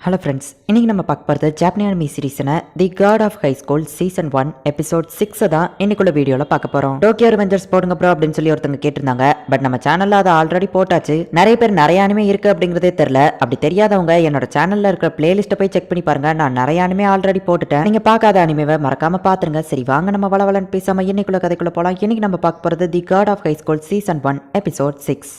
Hello friends, இன்றைக்கி நம்ம பார்க்க போகிறது ஜாப்பனீஸ் அனிமி சீரீஸில் the god of high school season 1 episode 6 தான் இன்னைக்குள்ள வீடியோவில் பார்க்க போகிறோம். டோக்கியோ ரிவெஞ்சர்ஸ் போடுங்க ப்ரோ அப்படின்னு சொல்லி ஒருத்தங்க கேட்டிருந்தாங்க. பட் நம்ம சேனலில் அதை ஆல்ரெடி போட்டாச்சு. நிறைய பேர் நிறைய அனிமே இருக்குது அப்படிங்கிறதே தெரியல. அப்படி தெரியாதவங்க என்னோட சேனலில் இருக்கிற பிளேலிஸ்ட்டை போய் செக் பண்ணி பாருங்க. நான் நிறைய அனிமே ஆல்ரெடி போட்டுட்டேன். நீங்கள் பார்க்காத அனிமேவை மறக்காம பார்த்துருங்க. சரி வாங்க நம்ம வளவலன்னு பேசாமல் இன்னைக்குள்ள கதைக்குள்ள போகலாம். இன்னைக்கு நம்ம பார்க்க போகிறது the god of high school season 1 episode 6.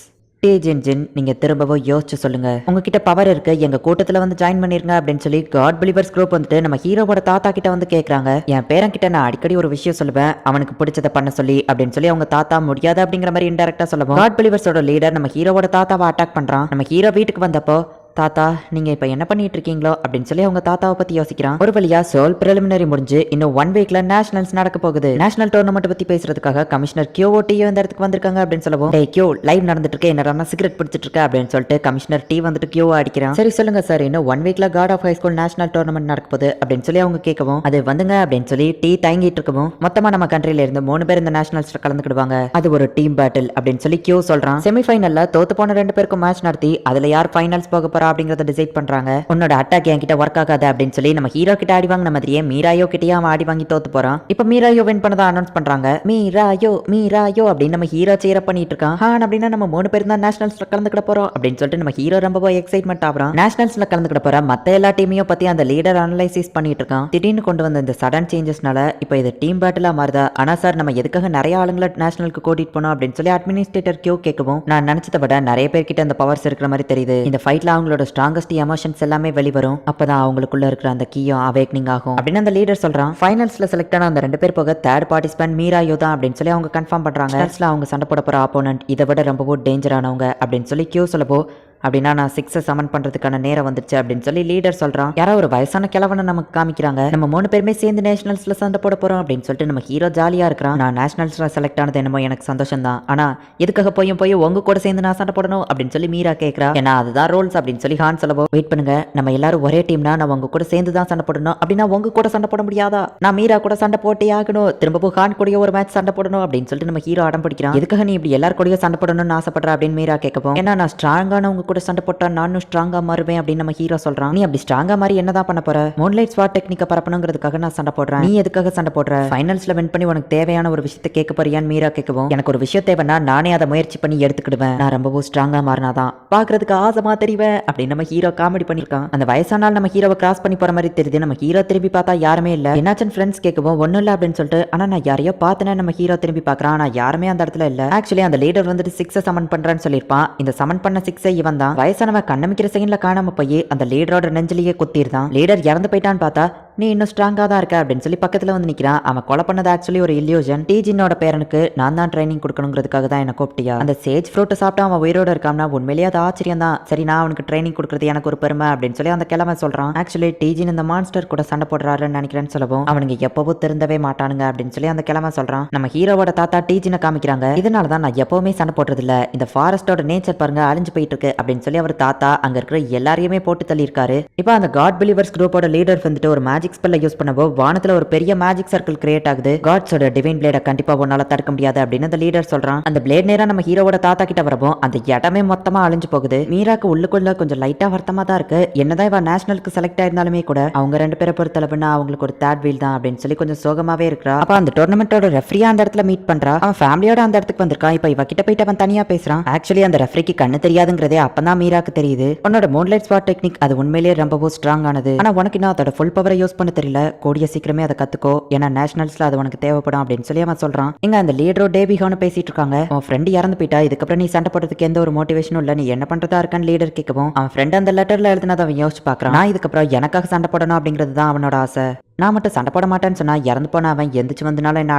Jin நீங்க திரும்பவும் யோசிச்சு சொல்லுங்க. உங்ககிட்ட பவர் இருக்கு, எங்க கூட்டத்துல வந்து ஜாயின் பண்ணிருங்க அப்படின்னு சொல்லி காட் பிலீவர்ஸ் குரூப் வந்துட்டு நம்ம ஹீரோவோட தாத்தா கிட்ட வந்து கேக்குறாங்க. என் பேரன் கிட்ட நான் அடிக்கடி ஒரு விஷயம் சொல்லுவேன், அவனுக்கு பிடிச்சதை பண்ண சொல்லி அப்படின்னு சொல்லி அவங்க தாத்தா முடியாது அப்படிங்கிற மாதிரி இன்டெரக்டா சொல்லுவோம். காட் பிலீவர்ஸோட லீடர் நம்ம ஹீரோவோட தாத்தாவை அட்டாக் பண்றான். நம்ம ஹீரோ வீட்டுக்கு வந்தப்போ தாத்தா நீங்க இப்ப என்ன பண்ணிட்டு இருக்கீங்களோ அப்படின்னு சொல்லி அவங்க தாத்தாவை பத்தி யோசிக்கிறான். ஒரு வழியா சோல் பிரிலிமினரி முடிஞ்சு இன்னும் 1 வீக்ல நேஷனல்ஸ் நடக்க போகுது. நேஷனல் டோர்னமெண்ட் பத்தி பேசுறதுக்காக கமிஷனர் கியோவோ டியோ இந்த இடத்துக்கு வந்திருக்காங்க அப்படின்னு சொல்லவும், டேய் கியோ லைவ் நடந்துட்டு இருக்கு, என்னடா சிகரெட் பிடிச்சிட்டு இருக்க அப்படின்னு சொல்லிட்டு கமிஷனர் டி வந்துட்டு கியோவோ அடிக்கிறான். சரி சொல்லுங்க சார், இன்னும் 1 வீக்ல God of high school national tournament நடக்க போகுது அப்படின்னு சொல்லி அவங்க கேட்கவும், அது வந்துங்க அப்படின்னு சொல்லி டி தயங்கிட்டு இருக்கவும், மொத்தமா நம்ம கண்ட்ரில இருந்து 3 பேர் இந்த நேஷனல்ஸ்ல கலந்துக்கிடுவாங்க. அது ஒரு டீம் பேட்டில் அப்படின்னு சொல்லி கியோ சொல்றான். செமிஃபைனல்ல தோத்து போன 2 பேருக்கும் மேட்ச் நடத்தி அதுல யார் ஃபைனல்ஸ் போக போறா அப்படிங்கறத டிசைட் பண்றாங்க. உன்னோட அட்டாக் என்கிட்ட ஒர்க் ஆகாது அப்படின்னு சொல்லி நம்ம ஹீரோ கிட்ட ஆடி வாங்கின மாதிரியே மீராயோ கிட்டயே அவன் ஆடி வாங்கி தோத்து போறான். இப்ப மீராயோ வின் பண்ணதா அனௌன்ஸ் பண்றாங்க. மீராயோ மீராயோ அப்படின்னு நம்ம ஹீரோ சேர பண்ணிட்டு இருக்கான். ஹான் அப்படின்னா நம்ம 3 பேர் தான் நேஷனல்ஸ்ல கலந்துக்கிட போறோம் அப்படின்னு சொல்லிட்டு நம்ம ஹீரோ ரொம்ப எக்ஸைட்மெண்ட் ஆகுறான். நேஷனல்ஸ்ல கலந்துக்கிட போற மத்த எல்லா டீமையும் பத்தி அந்த லீடர் அனலைசிஸ் பண்ணிட்டு இருக்கான். திடீர்னு கொண்டு வந்த இந்த சடன் சேஞ்சஸ்னால இப்ப இது டீம் பேட்டிலா மாறுதா? ஆனா சார் நம்ம எதுக்காக நிறைய ஆளுங்களை நேஷனலுக்கு கூட்டிட்டு போனோம் அப்படின்னு சொல்லி அட்மினிஸ்ட்ரேட்டர் கியூ கேட்கவும், நான் நினைச்சதை விட நிறைய பேர்கிட்ட அந்த பவர்ஸ் இருக்கிற மாதிரி தெரியுது. இந்த ஃபைட்ல அவங்களோட ஸ்ட்ராங்கஸ்ட் எமோஷன்ஸ் எல்லாமே வெளிவரும். அப்பதான் அவங்களுக்குள்ள இருக்கிற அந்த கீயும் அவேக்னிங் ஆகும் அப்படின்னு அந்த லீடர் சொல்றான். ஃபைனல்ஸ்ல செலக்ட் ஆன அந்த 2 பேர் போக தேர்ட் பார்ட்டிசிபென்ட் மீராயோ தான் அப்படின்னு சொல்லி அவங்க கன்ஃபார்ம் பண்றாங்க. அவங்க சண்டை போட போற ஆப்போனன்ட் இதை விட ரொம்பவும் டேஞ்சரானவங்க அப்படின்னு சொல்லி கியூ சொல்லப்போ, அப்படின்னா நான் 6 சமன் பண்றதுக்கான நேரம் வந்துச்சு அப்படின்னு சொல்லி லீடர் சொல்றான். யாரோ ஒரு வயசான கிழவனை நமக்கு காமிக்கிறாங்க. நம்ம 3 பேருமே சேர்ந்து நேஷனல்ஸ்ல சண்டை போட போறோம் அப்படின்னு சொல்லிட்டு நம்ம ஹீரோ ஜாலியா இருக்கிறான். நான் நேஷனல்ஸ்ல செலக்ட் ஆனது என்னமோ எனக்கு சந்தோஷம் தான், ஆனா எதுக்காக போய் உங்க கூட சேர்ந்து நான் சண்டை போடணும் அப்படின்னு சொல்லி மீரா கேட்கறா. ஏன்னா அதுதான் ரோல்ஸ் அப்படின்னு சொல்லி ஹான் சொல்லவோ, வெயிட் பண்ணுங்க, நம்ம எல்லாரும் ஒரே டீம்னா நான் உங்க கூட சேர்ந்து தான் சண்டை போடணும், அப்படின்னா உங்க கூட சண்டை போட முடியாதா? நான் மீரா கூட சண்டை போட்டே ஆகணும், திரும்பவும் ஹான் கூட ஒரு மேட்ச் சண்டை போடணும் அப்படின்னு சொல்லிட்டு நம்ம ஹீரோ அடம் பிடிக்கிறான். எதுக்காக நீ இப்படி எல்லாரும் கூட சண்டை போடணும்னு ஆசைப்படுற அப்படின்னு மீரா கேட்கவும், ஏன்னா நான் ஸ்ட்ராங்கான உங்க கூட சண்டை போட்டா நான் ஸ்ட்ராங்கா மாறுவேன் அப்படின்னு நம்ம ஹீரோ சொல்றான். நீ அப்படி ஸ்ட்ராங்கா மாதிரி என்னதான் பண்ண போற? மூன்லைட் ஸ்வாட் டெக்னிக்க பரப்பணுங்கிறதுக்காக நான் சண்டை போடுறேன், நீ எதுக்காக சண்டை போடுற? ஃபைனல்ஸ்ல வின் பண்ணி உனக்கு தேவையான ஒரு விஷயத்தை கேட்க போறியான்னு மீரா கேட்கவும், எனக்கு ஒரு விஷயம் தேவைன்னா நானே அதை முயற்சி பண்ணி எடுத்துக்கிடுவேன், நான் ரொம்பவும் ஸ்ட்ராங்கா மாறினாதான் பாக்குறதுக்கு ஆசமா தெரிவேன் அப்படின்னு நம்ம ஹீரோ காமெடி பண்ணிருக்கான். அந்த வயசானால் நம்ம ஹீரோவை கிராஸ் பண்ணி போற மாதிரி தெரியுது. நம்ம ஹீரோ திரும்பி பார்த்தா யாருமே இல்ல. என்னாச்சுன்னு ஃப்ரெண்ட்ஸ் கேட்கவும், ஒன்னும் இல்ல அப்படின்னு சொல்லிட்டு, ஆனா நான் யாரையோ பார்த்தேன்னு நம்ம ஹீரோ திரும்பி பாக்குறான். ஆனா யாருமே அந்த இடத்துல இல்ல. ஆக்சுவலி அந்த லீடர் வந்துட்டு 6 சமன் பண்றான்னு சொல்லிருப்பான். இந்த சமன் பண்ண 6 இவன் தான். வயசானவன் கண்ணமிக்கிற செகண்ட்ல காணாம போய் அந்த லீடரோட நெஞ்சிலேயே குத்திருந்தான். லீடர் இறந்து போயிட்டான்னு பார்த்தா நீ இன்னும் ஸ்ட்ராங்கா தான் இருக்க அப்படின்னு சொல்லி பக்கத்துல வந்து நிக்கிறான். அவன் கொலை பண்ணது ஆக்சுவலி ஒரு இல்யூஷன். டீஜினோட பேரனுக்கு நான் தான் ட்ரைனிங் கொடுக்கணுங்கிறதுக்காக தான் என்ன கூப்பிட்டியா? அந்த சேஜ் ஃப்ரூட்டை சாப்பிட்டு அவன் உயிரோட இருக்கான்னா உண்மையிலேயே அது ஆச்சரியம் தான். சரி நான் அவனுக்கு ட்ரைனிங் கொடுக்கறது எனக்கு ஒரு பெருமை அப்படின்னு சொல்லி அந்த கிழமை சொல்றான். ஆக்சுவலி டீஜின் இந்த மான்ஸ்டர் கூட சண்டை போடுறாருன்னு நினைக்கிறேன்னு சொல்லவும், அவனுங்க எப்பவும் திருந்தவே மாட்டானுங்க அப்படின்னு சொல்லி அந்த கிழமை சொல்றான். நம்ம ஹீரோவோட தாத்தா டீஜினை காமிக்கிறாங்க. இதனாலதான் நான் எப்பவுமே சண்டை போடுறது இல்ல, இந்த ஃபாரஸ்டோட நேச்சர் பாருங்க அழிஞ்சு போயிட்டு இருக்கு அப்படின்னு சொல்லி அவர் தாத்தா அங்க இருக்கிற எல்லாரையுமே போட்டு தள்ளி இருக்காரு. இப்போ அந்த காட் பிலீவர்ஸ் குரூப்போட லீடர் வந்துட்டு ஒரு மேஜிக் ஸ்பெல்ல யூஸ் பண்ணவோ வானத்துல ஒரு பெரிய மேஜிக் சர்க்கிள் கிரியேட் ஆகுது. காட்ஸோட டிவைன் பிளேட கண்டிப்பா உன்னால தடுக்க முடியாது அப்படின்னு அந்த லீடர் சொல்றான். அந்த பிளேட் நேரா நம்ம ஹீரோவோட தாத்தா கிட்ட வரவும் அந்த இடமே மொத்தமா அழிஞ்சு போகுது. மீராக்கு உள்ளுக்குள்ள கொஞ்சம் லைட்டா வருத்தமா தான் இருக்கு. என்னதான் இவ நேஷனலுக்கு செலக்ட் ஆயிருந்தாலுமே கூட அவங்க 2 பேரை பொறுத்தளவுனா அவங்களுக்கு ஒரு தேர்ட் வீல் தான் அப்படின்னு சொல்லி கொஞ்சம் சோகமாவே இருக்கா. அப்ப அந்த டோர்னமெண்டோட ரெஃப்ரியா அந்த இடத்துல மீட் பண்றா. அவன் ஃபேமிலியோட அந்த இடத்துக்கு வந்திருக்கான். இப்ப இவ கிட்ட போயிட்டு அவன் தனியா பேசுறான். ஆக்சுவலி அந்த ரெஃப்ரிக்கு கண்ணு தெரியாதுங்கிறதே அப்பதான் மீராக்கு தெரியுது. உன்னோட மூன்லைட் ஸ்வாட் டெக்னிக் அது உண்மையிலேயே ரொம்பவும் ஸ்ட்ராங் ஆனது, ஆனா உனக்கு இன்னும் அதோட ஃபுல் பவரை யூஸ் பண்ண தெரியல, கூடிய சீக்கிரமே அதை கத்துக்கோ, ஏன்னா நேஷனல்ஸ்ல அது உனக்கு தேவைப்படும் அப்படின்னு சொல்லி அவன் சொல்றான். இங்க அந்த லீடரோ டேபிகான்னு பேசிட்டு இருக்காங்க. உன் ஃப்ரெண்ட் இறந்து போயிட்டா, இதுக்கப்புறம் நீ சண்டை போடுறதுக்கு எந்த ஒரு மோட்டிவேஷனும் இல்ல, நீ என்ன பண்றதா இருக்கான்னு லீடர் கேட்கவும், அவன் ஃப்ரெண்ட் அந்த லெட்டர்ல எழுதினதை அவன் யோசிச்சு பாக்குறான். நான் இதுக்கப்புறம் எனக்காக சண்டை போடணும் அப்படிங்கிறது தான் அவனோட ஆசை. நான் மட்டும் சண்டை போட மாட்டேன்னு சொன்னா இறந்து போன அவன் எந்திரிச்சு வந்தனால என்ன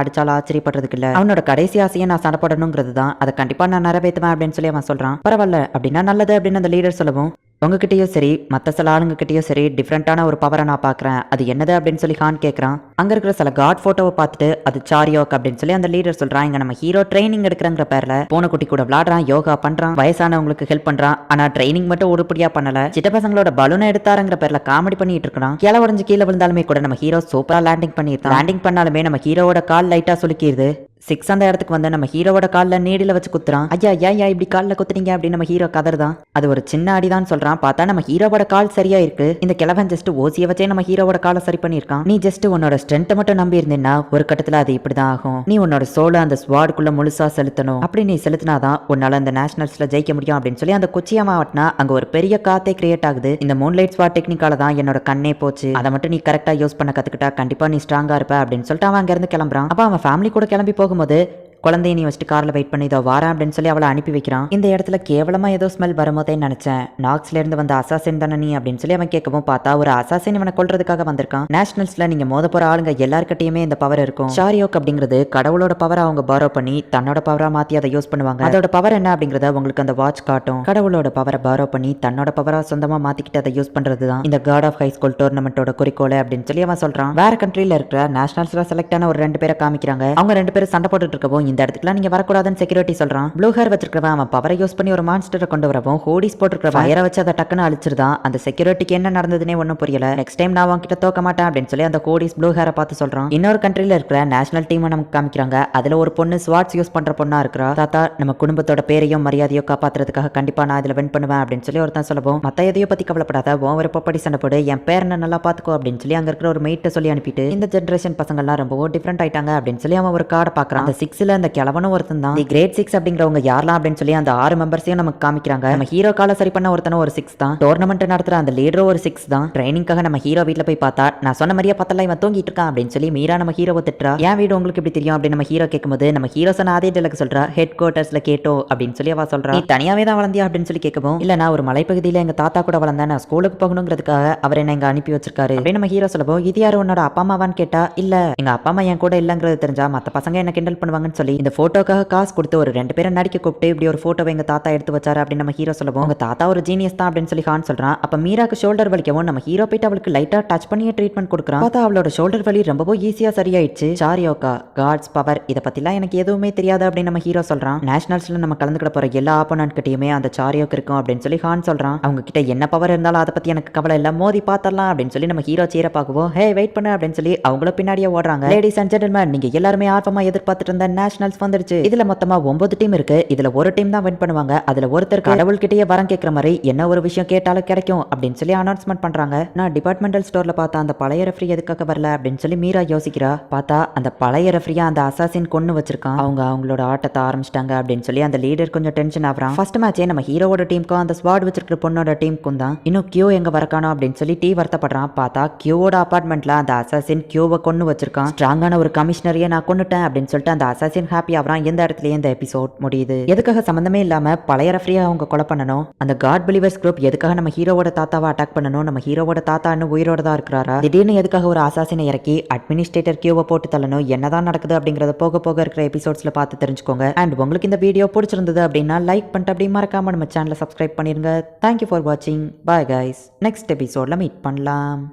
அடிச்சாலும் ஆச்சரியப்படுறதுக்கு இல்ல, அவனோட கடைசி ஆசையை நான் சண்டை போடணுங்கிறது தான், அதை கண்டிப்பா நான் நிறைவேற்றுவேன் அப்படின்னு சொல்லி அவன் சொல்றான். பரவாயில்ல அப்படின்னா நல்லது அப்படின்னு அந்த லீடர் சொல்லவும், உங்ககிட்டயும் சரி மற்ற சில ஆளுங்க கிட்டயும் சரி டிஃப்ரெண்டான ஒரு பவரை நான் பாக்குறேன், அது என்னது அப்படின்னு சொல்லி ஹான் கேட்கறான். அங்க இருக்கிற சில காட் போட்டோவை பார்த்துட்டு அது சாரியோக் அப்படின்னு சொல்லி அந்த லீடர் சொல்றான். இங்க நம்ம ஹீரோ ட்ரைனிங் எடுக்கிறங்கிற பேர்ல பூனைக்குட்டி கூட விளையாடுறான், யோகா பண்றான், வயசானவங்களுக்கு ஹெல்ப் பண்றான், ஆனா ட்ரைனிங் மட்டும் உருப்படியா பண்ணல. சிட்ட பசங்களோட பலூனை எடுத்தாருங்கிற பேர்ல காமெடி பண்ணிட்டு இருக்கான். கீழே உடஞ்சு கீழே விழுந்தாலுமே கூட நம்ம ஹீரோ சூப்பரா லேண்டிங் பண்ணிருக்கான். லேண்டிங் பண்ணாலுமே நம்ம ஹீரோவோட கால் லைட்டா சுலுக்கிடுது. 6 அந்த இடத்துக்கு வந்து நம்ம ஹீரோவோட கால்ல நீடில வச்சு குத்துறான். ஐயா ஏன் இப்படி கால்ல குத்துறீங்க அப்படின்னு நம்ம ஹீரோ கதறுதான். அது ஒரு சின்ன அடிதான் சொல்றான். பார்த்தா நம்ம ஹீரோவோட கால் சரியா இருக்கு. இந்த கிழவன் ஜஸ்ட் ஓசிய வச்சே நம்ம ஹீரோவோட காலை சரி பண்ணிருக்கான். நீ ஜஸ்ட் உன்னோட ஸ்ட்ரென்த் மட்டும் நம்பி இருந்தேன்னா ஒரு கட்டத்துல அது இப்படிதான் ஆகும். நீ உன்னோட சோலை அந்த ஸ்வாடுக்குள்ள முழுசா செலுத்தணும். அப்படி நீ செலுத்தினாதான் உன்னால அந்த நேஷனல்ஸ்ல ஜெயிக்க முடியும் அப்படின்னு சொல்லி அந்த குச்சியா மாவட்டினா அங்க ஒரு பெரிய காத்தே கிரியேட் ஆகுது. இந்த மூன்லைட் ஸ்வாட் டெக்னிக்கால தான் என்னோட கண்ணே போச்சு. அதை மட்டும் நீ கரெக்டா யூஸ் பண்ண கத்துக்கிட்டா கண்டிப்பா நீ ஸ்ட்ராங்கா இருப்ப அப்படின்னு சொல்லிட்டு அவன் அங்க இருந்து கிளம்புறான். அப்ப அவன் ஃபேமிலி கூட கிளம்பி போகும்போது குழந்தைய நீ வச்சுட்டு கார்ல வெயிட் பண்ணி இதோ வாரேன் அப்படின்னு சொல்லி அவளை அனுப்பி வைக்கிறான். இந்த இடத்துல கேவலமா ஏதோ ஸ்மெல் வரும்போதே நினைச்சேன் நாக்ஸ்ல இருந்து வந்த அசாசின் தானே நீ அப்படின்னு சொல்லி அவன் கேட்கவும் பார்த்தா ஒரு அசாசின் இவனை கொல்றதுக்காக வந்திருக்கான். நேஷனல்ஸ்ல நீங்க மோத போற ஆளுங்க எல்லார்கிட்டயுமே இந்த பவர் இருக்கும். ஷாரியோக் அப்படிங்கிறது கடவுளோட பவரை அவங்க பாரோ பண்ணி தன்னோட பவரா மாத்தி அதை யூஸ் பண்ணுவாங்க. அதோட பவர் என்ன அப்படிங்கறத உங்களுக்கு அந்த வாட்ச் காட்டும். கடவுளோட பவரை பாரோ பண்ணி தன்னோட பவரா சொந்தமா மாத்திக்கிட்டு அதை யூஸ் பண்றதுதான் இந்த காட் ஆஃப் ஹை ஸ்கூல் டோர்னமெண்டோட குறிக்கோள் அப்படின்னு சொல்லி அவன் சொல்றான். வேற கண்ட்ரில இருக்கிற நேஷனல்ஸ்ல செலக்ட் ஆன ஒரு 2 பேரை காமிக்கிறாங்க. அவங்க 2 பேரும் சண்டை போட்டுட்டு இருக்கவும் இந்த இடத்துக்குலாம் நீங்க வரக்கூடாதுன்னு செக்யூரிட்டி சொல்றான். ப்ளூ ஹேர் வச்சிருக்கவன் அவன் பவரை யூஸ் பண்ணி ஒரு மான்ஸ்டரை கொண்டு வரவும் ஹோடிஸ் போட்டுருக்கவன் ஃபயரை வச்சு அதை டக்குன்னு அழிச்சிருதான். அந்த செக்யூரிட்டிக்கு என்ன நடந்ததுன்னே ஒன்னும் புரியல. நெக்ஸ்ட் டைம் நான் உன்கிட்ட தோக்க மாட்டேன் அப்படின்னு சொல்லி அந்த ஹோடிஸ் ப்ளூ ஹேரை பார்த்து சொல்றான். இன்னொரு கண்ட்ரில இருக்கிற நேஷனல் டீம் நமக்கு காமிக்கிறாங்க. அதுல ஒரு பொண்ணு ஸ்வாட்ஸ் யூஸ் பண்ற பொண்ணா இருக்கிறா. தாத்தா நம்ம குடும்பத்தோட பேரையும் மரியாதையும் காப்பாத்துறதுக்காக கண்டிப்பா நான் இதுல வின் பண்ணுவேன் அப்படின்னு சொல்லி ஒருத்தன் சொல்லவும் மத்த எதையோ பத்தி கவலைப்படாத உன் விருப்பப்படி சண்டை போடு என் பேரனை நல்லா பாத்துக்கோ அப்படின்னு சொல்லி அங்க இருக்கிற ஒரு மெயிட்ட சொல்லி அனுப்பிட்டு இந்த ஜெனரேஷன் பசங்கள்லாம் ரொம்பவும் டிஃப்ரெண்ட் ஆயிட்டாங்க அப்படின்னு சொல்லி அவன் ஒரு கார்டை பாக்குறான். அந்த 6ல அந்த கிழவனும் ஒருத்தன் தான். தி கிரேட் 6 அப்படிங்கிறவங்க யாரெல்லாம் அப்படின்னு சொல்லி அந்த 6 மெம்பர்ஸையும் நமக்கு காமிக்கிறாங்க. நம்ம ஹீரோ காலை சரி பண்ண ஒருத்தனும் ஒரு 6 தான். டோர்னமெண்ட் நடத்துற அந்த லீடரும் ஒரு 6 தான். ட்ரைனிங்காக நம்ம ஹீரோ வீட்டுல போய் பார்த்தா நான் சொன்ன மாதிரியே பத்தல இவன் தூங்கிட்டு இருக்கான் அப்படின்னு சொல்லி மீரா நம்ம ஹீரோவை திட்டுறா. என் வீடு உங்களுக்கு எப்படி தெரியும் அப்படின்னு நம்ம ஹீரோ கேட்கும்போது நம்ம ஹீரோ சொன்ன அதே டெலக்கு சொல்றா. ஹெட் குவார்டர்ஸ்ல கேட்டோ அப்படின்னு சொல்லி அவ சொல்றா. நீ தனியாவே தான் வளர்ந்தியா அப்படின்னு சொல்லி கேட்கவும் இல்ல நான் ஒரு மலைப்பகுதியில எங்க தாத்தா கூட வளர்ந்தேன். நான் ஸ்கூலுக்கு போகணுங்கிறதுக்காக அவர் என்ன இங்க அனுப்பி வச்சிருக்காரு அப்படின்னு நம்ம ஹீரோ சொல்லவும் இது யாரு உன்னோட அப்பா அம்மாவான்னு கேட்டா இல்ல எங்க அப்பா அம்மா என் கூட இல்லங்கிறது தெரிஞ்சா மத்த பசங்க என்ன கிண்டல் பண்ணுவாங்கன்னு சொல்லி இந்த போட்டோக்காக காசு கொடுத்து ஒரு 2 பேரை நடிக்க கூப்பிட்டு இப்படி ஒரு போட்டோவை எங்க தாத்தா எடுத்து வச்சாரு அப்படின்னு நம்ம ஹீரோ சொல்லவும் உங்க தாத்தா ஒரு ஜீனியஸ் தான் அப்படின்னு சொல்லி ஹான் சொல்றான். அப்ப மீராக்கு ஷோல்டர் வலிக்கவும் நம்ம ஹீரோ போயிட்டு அவளுக்கு லைட்டா டச் பண்ணி ட்ரீட்மெண்ட் கொடுக்குறான். பார்த்தா அவளோட ஷோல்டர் வலி ரொம்பவும் ஈஸியா சரியாயிடுச்சு. சாரியோகா காட்ஸ் பவர் இதை பத்திலாம் எனக்கு எதுவுமே தெரியாது அப்படின்னு நம்ம ஹீரோ சொல்றான். நேஷனல்ஸ்ல நம்ம கலந்துக்கிட போற எல்லா ஆப்போனன்ட் கிட்டயுமே அந்த சாரியோக் இருக்கும் அப்படின்னு சொல்லி ஹான் சொல்றான். அவங்க கிட்ட என்ன பவர் இருந்தாலும் அதை பத்தி எனக்கு கவலை இல்ல மோதி பார்த்தரலாம் அப்படின்னு சொல்லி நம்ம ஹீரோ சீர பாக்குவோம். ஹே வெயிட் பண்ணு அப்படின்னு சொல்லி அவங்களும் பின்னாடியே ஓடுறாங்க. லேடிஸ் அண்ட் ஜென்டில்மேன் நீங்க எல்லாருமே ஆர்வமா எதிர்பார்த்துட்டு இருந்த நேஷனல்ஸ் வந்துருச்சு. இதுல மொத்தமா 9 டீம் இருக்கு. இதுல ஒரு டீம் தான் வின் பண்ணுவாங்க. அதுல ஒருத்தர் கடவுள்கிட்டயே வரம் கேட்கிற மாதிரி என்ன ஒரு விஷயம் கேட்டாலும் கிடைக்கும் அப்படின்னு சொல்லி அனௌன்ஸ்மெண்ட் பண்றாங்க. நான் டிபார்ட்மெண்டல் ஸ்டோர்ல பார்த்தா அந்த பழைய ரெஃப்ரி எதுக்காக வரல அப்படின்னு சொல்லி மீரா யோசிக்கிறா. பார்த்தா அந்த பழைய ரெஃப்ரியா அந்த அசாசின் கொன்னு வச்சிருக்கான். அவங்களோட ஆட்டத்தை ஆரம்பிச்சிட்டாங்க அப்படின்னு சொல்லி அந்த லீடர் கொஞ்சம் டென்ஷன் ஆகுறான். ஃபர்ஸ்ட் மேட்சே நம்ம ஹீரோவோட டீமுக்கும் அந்த ஸ்வாட் வச்சிருக்கிற பொண்ணோட டீமுக்கும் தான். இன்னும் கியூ எங்க வரக்கானோ அப்படின்னு சொல்லி டீ வருத்தப்படுறான். பார்த்தா கியூவோட அபார்ட்மெண்ட்ல அந்த அசாசின் கியூவை கொன்னு வச்சிருக்கான். ஸ்ட்ராங்கான ஒரு கமிஷனரையே நான் கொன்னுட்டேன் அப்படின்னு சொல்லிட்டு அந்த அசாசின் ஹாப்பி ஆகுறான். எந்த இடத்துலயே இந்த எபிசோட் முடியுது. எதுக்காக சம்பந்தமே இல்லாம பழைய ரெஃப்ரியா அவங்க கொலை பண்ணணும். அந்த காட் பிலீவர்ஸ் குரூப் எதுக்காக நம்ம ஹீரோவோட தாத்தாவை அட்டாக் பண்ணணும். நம்ம ஹீரோவோட தாத்தா இன்னும் உயிரோட தான் இருக்கிறாரா. திடீர்னு எதுக்காக ஒரு அசாசினை இறக்கி அட்மினிஸ்ட்ரேட்டர் கியூவை போட்டு தள்ளணும். என்னதான் நடக்குது அப்படிங்கறத போக போக இருக்கிற எபிசோட்ஸ்ல பார்த்து தெரிஞ்சுக்கோங்க. அண்ட் உங்களுக்கு இந்த வீடியோ பிடிச்சிருந்தது அப்படின்னா லைக் பண்ணிட்டு அப்படி மறக்காம நம்ம சேனலை சப்ஸ்கிரைப் பண்ணிருங்க. தேங்க்யூ ஃபார் வாட்சிங். Bye guys. நெக்ஸ்ட் எபிசோட்ல மீட் பண்ணலாம்.